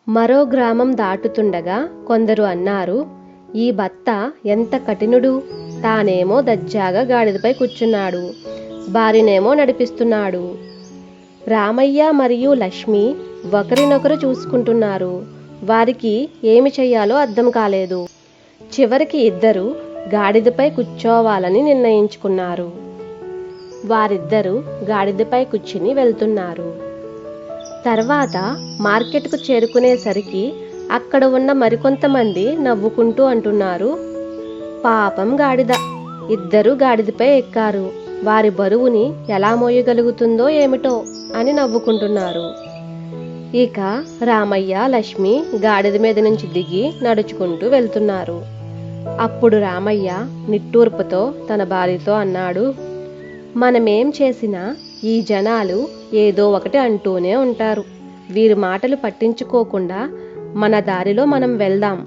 మరో గ్రామం దాటుతుండగా కొందరు అన్నారు, ఈ భర్త ఎంత కఠినుడు, తానేమో దర్జాగా గాడిదపై కూర్చున్నాడు, భార్యనేమో నడిపిస్తున్నాడు. రామయ్య మరియు లక్ష్మి ఒకరినొకరు చూసుకుంటున్నారు. వారికి ఏమి చెయ్యాలో అర్థం కాలేదు. చివరికి ఇద్దరు గాడిదపై కూర్చోవాలని నిర్ణయించుకున్నారు. వారిద్దరూ గాడిదపై కూర్చుని వెళ్తున్నారు. తర్వాత మార్కెట్కు చేరుకునేసరికి అక్కడ ఉన్న మరికొంతమంది నవ్వుకుంటూ అంటున్నారు, పాపం గాడిద. ఇద్దరు గాడిదపై ఎక్కారు, వారి బరువుని ఎలా మోయగలుగుతుందో ఏమిటో అని నవ్వుకుంటున్నారు. ఇక రామయ్య లక్ష్మి గాడిద మీద నుంచి దిగి నడుచుకుంటూ వెళ్తున్నారు. అప్పుడు రామయ్య నిట్టూర్పుతో తన భార్యతో అన్నాడు, మనమేం చేసినా ఈ జనాలు ఏదో ఒకటి అంటూనే ఉంటారు. వీరి మాటలు పట్టించుకోకుండా మన దారిలో మనం వెళ్దాం